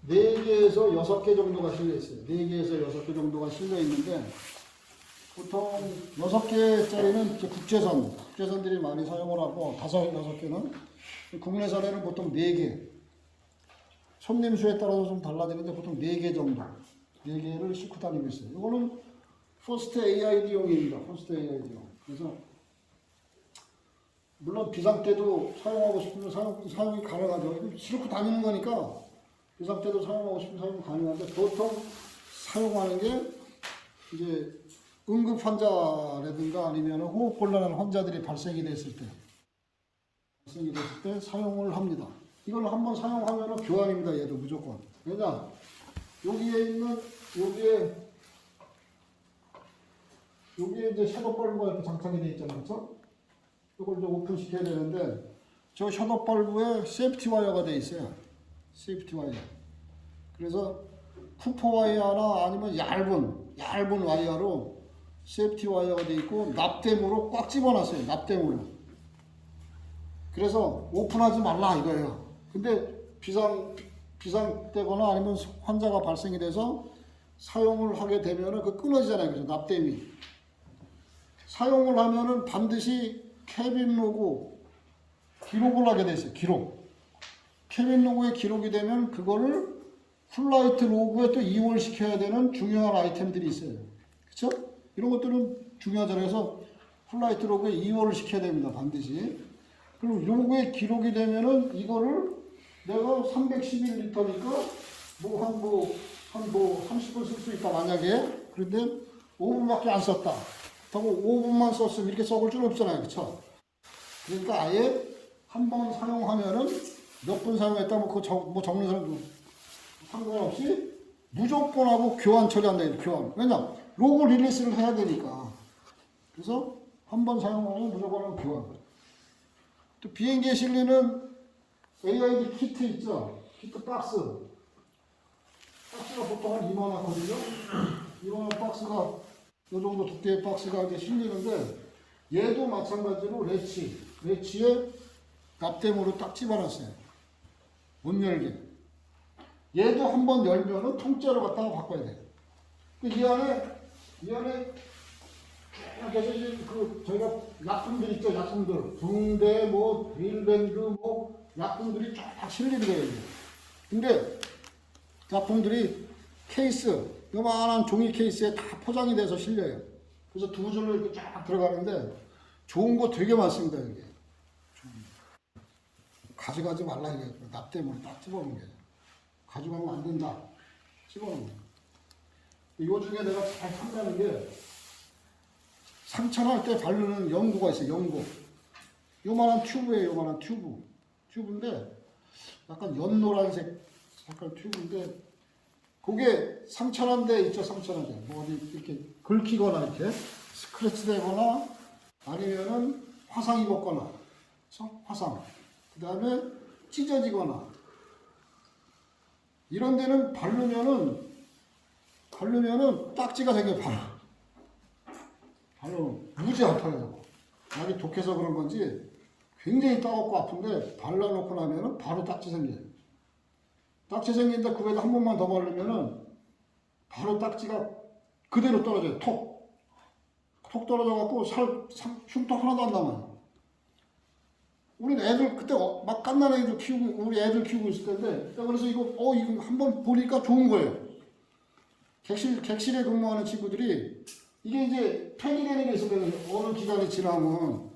4개에서 6개 정도가 실려 있어요. 4개에서 6개 정도가 실려 있는데, 보통 6개짜리는 국제선들이 많이 사용을 하고, 6개는, 국내선에는 보통 4개. 손님 수에 따라서 좀 달라지는데, 보통 4개 정도. 4개를 싣고 다니고 있어요. 이거는 퍼스트 AID용입니다. 퍼스트 AID용. 그래서 물론 비상 때도 사용하고 싶으면 사용이 가능하죠. 싣고 다니는 거니까 비상 때도 사용하고 싶으면 사용이 가능한데 보통 사용하는 게 이제 응급 환자라든가 아니면 호흡곤란한 환자들이 발생이 됐을 때 사용을 합니다. 이걸 한번 사용하면 교환입니다. 얘도 무조건. 왜냐? 여기에 이제 셔터벌브가 이렇게 장착이 되어 있잖아요. 그렇죠? 이걸 이제 오픈시켜야 되는데, 저 셔터벌브에 세이프티 와이어가 되어 있어요. 세이프티 와이어. 그래서 쿠퍼 와이어나 아니면 얇은 와이어로 세이프티 와이어가 되어 있고, 납땜으로 꽉 집어놨어요. 납땜으로. 그래서 오픈하지 말라 이거예요. 근데 비상 때거나 아니면 환자가 발생이 돼서 사용을 하게 되면은 그 끊어지잖아요. 그죠? 납땜이. 사용을 하면은 반드시 캐빈 로그 기록을 하게 돼 있어요. 캐빈 로그에 기록이 되면 그거를 플라이트 로그에 또 이월시켜야 되는 중요한 아이템들이 있어요. 그쵸? 이런 것들은 중요하잖아요. 그래서 플라이트 로그에 이월을 시켜야 됩니다. 반드시. 그리고 로그에 기록이 되면은 이거를 내가 311리터니까 한 30분 쓸 수 있다. 만약에. 그런데 5분밖에 안 썼다. 그렇다고 5분만 썼으면 이렇게 썩을 줄 없잖아요. 그쵸? 그러니까 아예 한 번 사용하면은 몇 분 사용했다 그거 적는 사람도 상관없이 무조건 하고 교환 처리한다. 교환. 왜냐? 로고 릴리스를 해야 되니까. 그래서 한 번 사용하면 무조건 하고 교환. 또 비행기에 실리는 AID 키트 있죠? 키트 박스가 보통 한 2만 원 하거든요. 2만 원 박스가 이 정도 두께의 박스가 이제 실리는데, 얘도 마찬가지로 레치에 납땜으로 딱 집어놨어요. 못 열게. 얘도 한번 열면은 통째로 갖다가 바꿔야 돼요. 이 안에 그래서 이제 저희가 약품들 있죠. 약품들 붕대 릴밴드 약품들이 쫙 실리게 돼요. 근데 약품들이 케이스 요만한 종이 케이스에 다 포장이 돼서 실려요. 그래서 두 줄로 이렇게 쫙 들어가는데 좋은 거 되게 많습니다. 여기 가져가지 말라 이게 납땜으로 딱 집어놓은 게 가져가면 안 된다. 집어놓은 게. 요 중에 내가 잘 판다는 게 상처날 때 바르는 연고가 있어요. 연고. 요만한 튜브예요. 요만한 튜브인데 약간 연노란색 색깔 튜브인데 그게 상처난 데 있죠. 상처난 데. 뭐 어디 이렇게 긁히거나 이렇게 스크래치 되거나 아니면은 화상 입었거나 화상. 그 다음에 찢어지거나 이런 데는 바르면은 딱지가 생겨요. 바로 무지 아파요. 약이 독해서 그런 건지 굉장히 따갑고 아픈데 발라놓고 나면은 바로 딱지 생겨요. 딱지 생긴다 그 위에다 한 번만 더 바르면은 바로 딱지가 그대로 떨어져요. 톡 떨어져갖고 흉터 하나도 안 남아요. 우리는 애들 그때 막 갓난 애들 키우고 우리 애들 키우고 있을 텐데 그래서 이거 한 번 보니까 좋은 거예요. 객실에 근무하는 친구들이 이게 이제 폐기되는 게 있으면 어느 기간이 지나면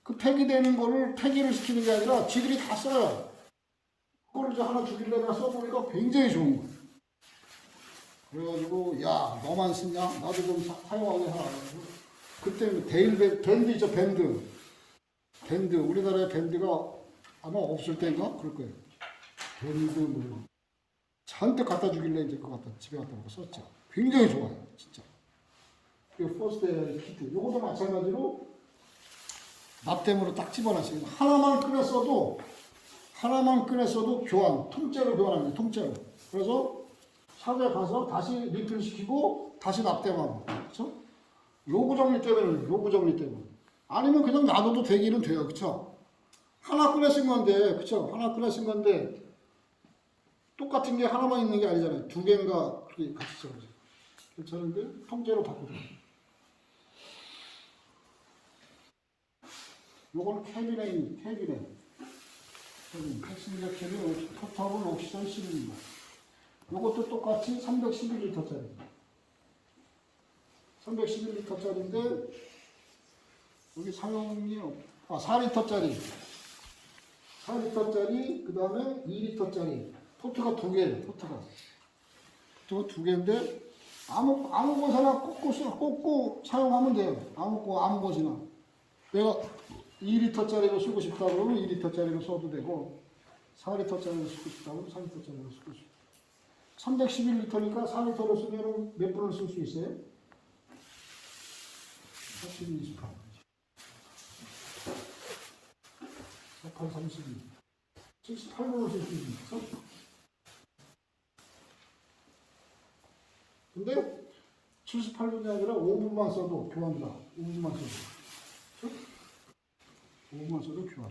그 폐기되는 거를 폐기를 시키는 게 아니라 지들이 다 써요. 그걸 이제 하나 주길래 내가 써보니까 굉장히 좋은 거예요. 그래가지고 야 너만 쓰냐? 나도 좀 사용하게 하라. 그때 밴드 있죠, 밴드 우리나라에 밴드가 아마 없을 때인가 그럴 거예요. 밴드 뭐 잔뜩 갖다 주길래 이제 그거 갖다 집에 갖다 놓고 썼죠. 굉장히 좋아요, 진짜. 이 퍼스트 에어 키트 이것도 마찬가지로 납땜으로 딱 집어넣으시고 하나만 꺼냈어도 교환, 통째로 교환합니다. 통째로. 그래서 샵에 가서 다시 리필시키고 다시 납땜하고, 그렇죠? 요구 정리 때문에. 아니면 그냥 놔둬도 되기는 돼요, 그렇죠? 하나 꺼내신 건데, 그렇죠? 하나 꺼내신 건데 똑같은 게 하나만 있는 게 아니잖아요. 두 개인가 그렇게 같이 써요. 괜찮은데 통째로 바꾸죠. 요거는 캐비넷. 패신저 캐비넷 포터블 옥시전 실입니다. 요것도 똑같이 311L짜리. 311L짜리인데 여기 사용이 4L짜리. 4L짜리 그 다음에 2L짜리. 포트가 두 개예요. 포트가 두 개인데 아무 곳에나 꽂고 사용하면 돼요. 아무 곳이나. 내가 2L짜리로 쓰고 싶다 그러면 2L짜리로 써도 되고 4L짜리로 쓰고 싶다 그러면 4L짜리로 쓰고 싶다. 311L니까 4L로 쓰면 몇 분을 쓸 수 있어요? 42, 28. 48, 32. 78분을 쓸 수 있죠? 근데 78분이 아니라 5분만 써도 교환이다. 5분만 써도. 그렇죠? 5분만 써도 교환.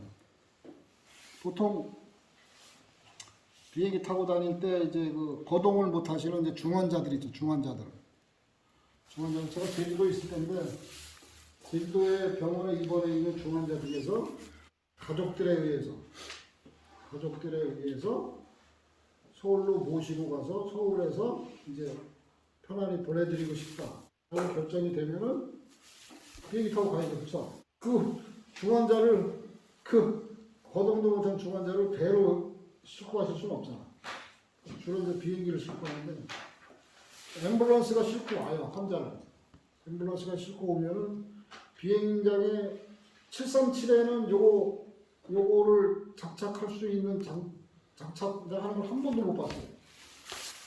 보통 비행기 타고 다닐 때 이제 그 거동을 못 하시는 이제 중환자들 있죠. 중환자들 제가 제주도에 있을 텐데 제주도의 병원에 입원해 있는 중환자 중에서 가족들에 의해서 서울로 모시고 가서 서울에서 이제 편안히 보내드리고 싶다 라는 결정이 되면은 비행기 타고 가야죠. 그렇죠? 그 중환자를 거동도 못한 중환자를 배로 싣고 가실 수는 없잖아. 주로 이제 비행기를 싣고 가는데 앰뷸런스가 싣고 와요. 환자를. 앰뷸런스가 싣고 오면은 비행장에 737에는 요거를 장착할 수 있는 장착 내가 하는 걸 한 번도 못 봤어요.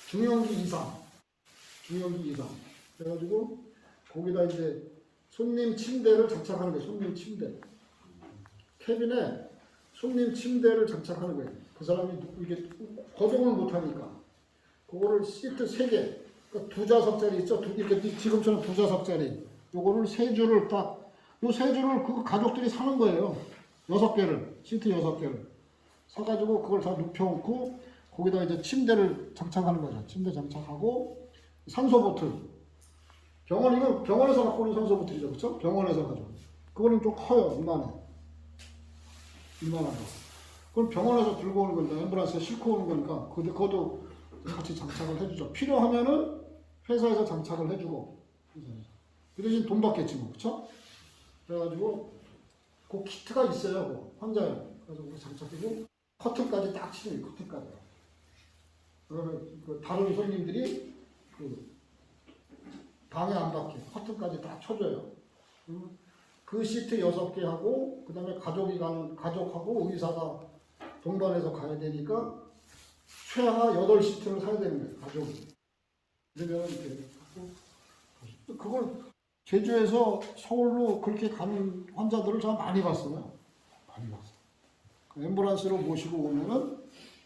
중형기 이상. 그래가지고 거기다 이제 손님 침대를 장착하는 거예요. 손님 침대. 캐빈에 손님 침대를 장착하는 거예요. 그 사람이 이게 거동을 못하니까 그거를 시트 3개, 그러니까 2좌석짜리 있죠? 이렇게 지금처럼 2좌석짜리 요거를 3줄을 요 3줄을 그 가족들이 사는 거예요. 6개를, 시트 6개를 사가지고 그걸 다 눕혀놓고 거기다 이제 침대를 장착하는 거죠. 침대 장착하고 산소보틀. 병원에서 갖고 오는 산소보틀이죠. 그렇죠? 병원에서 가지고. 그거는 좀 커요. 이만하죠. 그럼 병원에서 들고 오는 건데 앰뷸런스에 싣고 오는 거니까 그것도 같이 장착을 해주죠. 필요하면은 회사에서 장착을 해주고 그 대신 돈 받겠지 뭐. 그쵸? 그래가지고 그 키트가 있어요. 그 환자에. 그래서 그거 장착하고 커튼까지 딱 치는 거예요. 커튼까지. 그러면 그 다른 손님들이 그 방해 안 받게 커튼까지 다 쳐줘요. 그 시트 6개하고 그 다음에 가족하고 의사가 동반해서 가야 되니까 최하 8시트를 사야 되는 거예요. 가족이. 그러면 이렇게 갖고 그걸 제주에서 서울로 그렇게 가는 환자들을 제가 많이 봤어요. 그 앰뷸런스로 모시고 오면은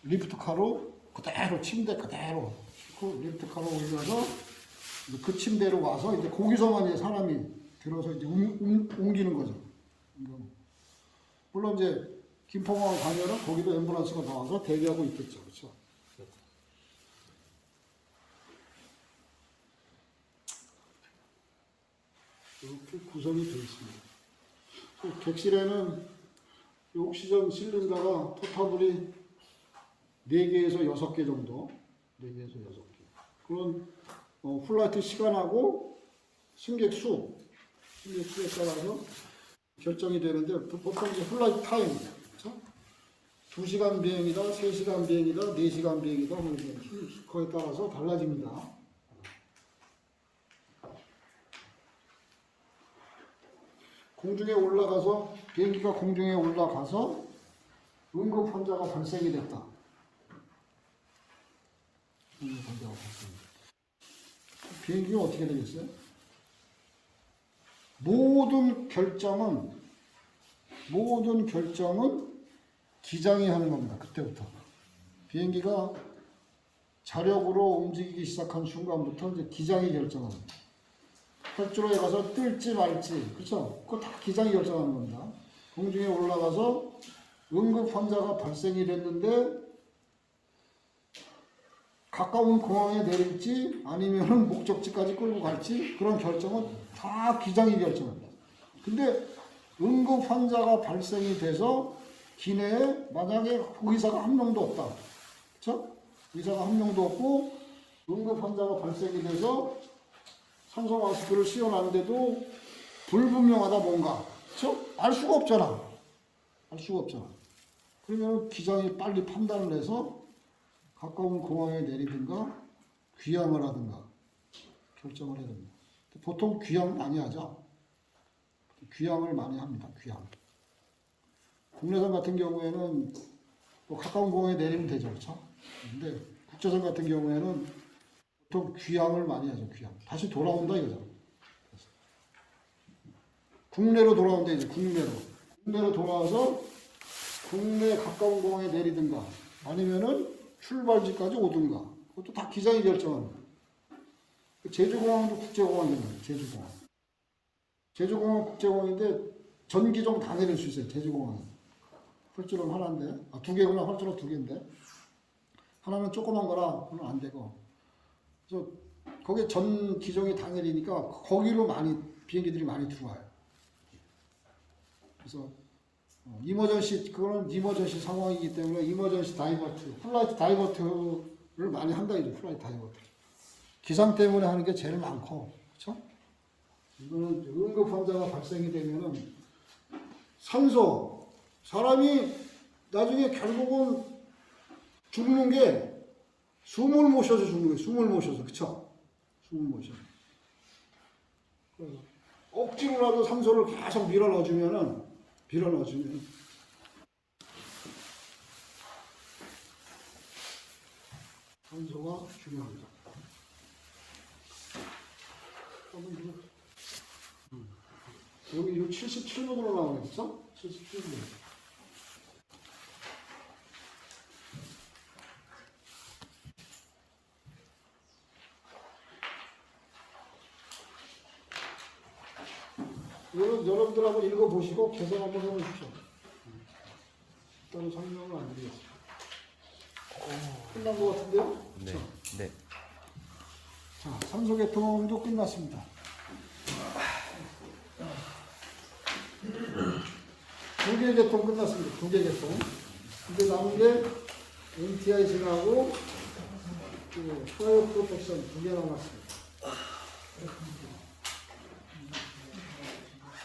리프트카로 그대로 침대 그대로 싣고 리프트카로 올려서 그 침대로 와서 이제 거기서만 이제 사람이 들어서 이제 옮기는 거죠. 물론 이제 김포공항 가면은 거기도 앰뷸런스가 나와서 대기하고 있겠죠. 그렇죠? 이렇게 구성이 되어 있습니다. 객실에는 옥시전 실린더가 포터블이 4개에서 6개 정도, 4개에서 6개. 그런 플라이트 시간하고 승객수에 따라서 결정이 되는데 보통 이제 플라이트 타임, 그렇죠? 2시간 비행이다, 3시간 비행이다, 4시간 비행이다, 뭐 그거에 따라서 달라집니다. 비행기가 공중에 올라가서 응급 환자가 발생이 됐다. 응급 환자가 발생이 됐다. 비행기가 어떻게 되겠어요? 모든 결정은 기장이 하는 겁니다. 그때부터. 비행기가 자력으로 움직이기 시작한 순간부터 이제 기장이 결정합니다. 활주로에 가서 뜰지 말지, 그렇죠? 그거 다 기장이 결정하는 겁니다. 공중에 올라가서 응급 환자가 발생이 됐는데 가까운 공항에 내릴지 아니면은 목적지까지 끌고 갈지 그런 결정은 다 기장이 결정합니다. 근데 응급 환자가 발생이 돼서 기내에 만약에 의사가 한 명도 없다, 그렇죠? 의사가 한 명도 없고 응급 환자가 발생이 돼서 산소 마스크를 씌워놨는데도 불분명하다 뭔가, 그렇죠? 알 수가 없잖아. 그러면 기장이 빨리 판단을 해서 가까운 공항에 내리든가 귀향을 하든가 결정을 해야 됩니다. 보통 귀향 많이 하죠. 귀향을 많이 합니다. 귀향. 국내선 같은 경우에는 뭐 가까운 공항에 내리면 되죠, 그렇죠? 근데 국제선 같은 경우에는 보통 귀향을 많이 하죠. 귀향. 다시 돌아온다 이거죠. 국내로 돌아온다 이제 국내로 돌아와서 국내 가까운 공항에 내리든가 아니면은 출발지까지 오든가 그것도 다 기장이 결정합니다. 제주공항도 국제공항이에요. 제주공항 국제공항인데 전기종 다 내릴 수 있어요. 제주공항에. 활주로는 하나인데, 두 개구나. 활주로 두 개인데 하나는 조그만 거라 그건 안 되고. 그래서 거기에 전 기종이 다 내리니까 거기로 비행기들이 많이 들어와요. 그래서 그거는 이머전시 상황이기 때문에 이머전시 다이버트, 플라이트 다이버트를 많이 한다 이죠. 플라이트 다이버트. 기상 때문에 하는 게 제일 많고, 그렇죠? 이거는 응급 환자가 발생이 되면은 사람이 나중에 결국은 죽는 게 숨을 못 쉬어서 죽는 거예요. 숨을 못 쉬어서, 그렇죠? 숨을 못 쉬어서. 억지로라도 산소를 계속 밀어 넣어주면 산소가 중요합니다. 여기 77분으로 나오네, 그쵸? 77분. 여러분들하고 읽어보시고 계산 한번 해보십시오. 따로 설명을 안 드리겠습니다. 끝난 것 같은데요? 네. 네. 자, 산소 개통도 끝났습니다. 두 개 개통 끝났습니다. 두 개 개통. 이제 남은 게 NTIC하고 파이어 프로텍션 두 개 남았습니다.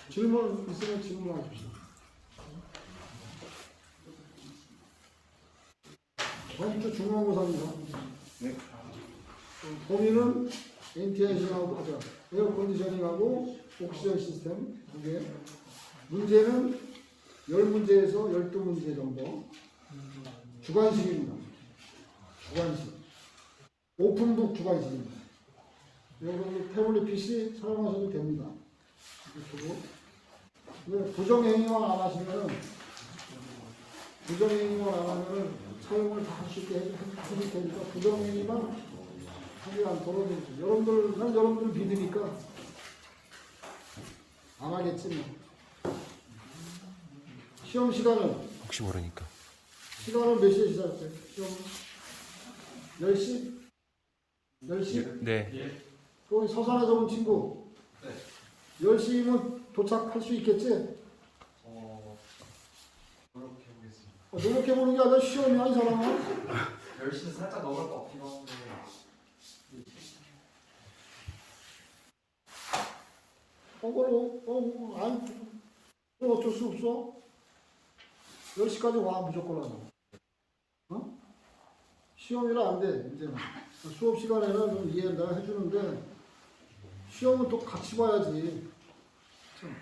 질문 있으면 질문하십시오. 다음주 중간고사입니다. 네. 범위는 NTIC하고 에어 컨디셔닝하고 옥시전 시스템 두 개. 문제는 10문제에서 12문제 정도. 주관식입니다. 주관식. 오픈북 주관식입니다. 여러분 태블릿 PC 사용하셔도 됩니다. 부정행위만 안 하시면은 사용을 다 할 수 있게 해줄 테니까 부정행위만 하지 않도록 해주세요. 여러분들 믿으니까 안 하겠지 뭐. 시험 시간은 혹시 모르니까. 시간은 몇 시에 시작해요? 시험 10시? 10시? 네. 거기 서산에서 온 친구. 네. 10시면 도착할 수 있겠지? 노력해보겠습니다. 노력해보는 게 아니라 시험이야, 이 사람은. 10시는 살짝 넘을 것 같기도 한데. 그럼 어쩔 수 없어. 10시까지 와, 무조건 하고. 어? 시험이라 안 돼, 이제는. 수업 시간에는 좀 이해 내가 해주는데, 시험은 또 같이 봐야지. 참.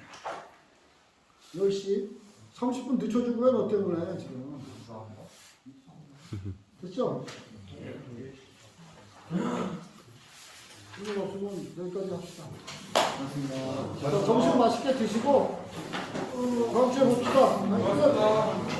10시? 30분 늦춰준 거야, 너 때문에, 지금. 됐죠? 이거 없으면 여기까지 합시다. 자, 점심 맛있게 드시고, 다음 주에 봅시다.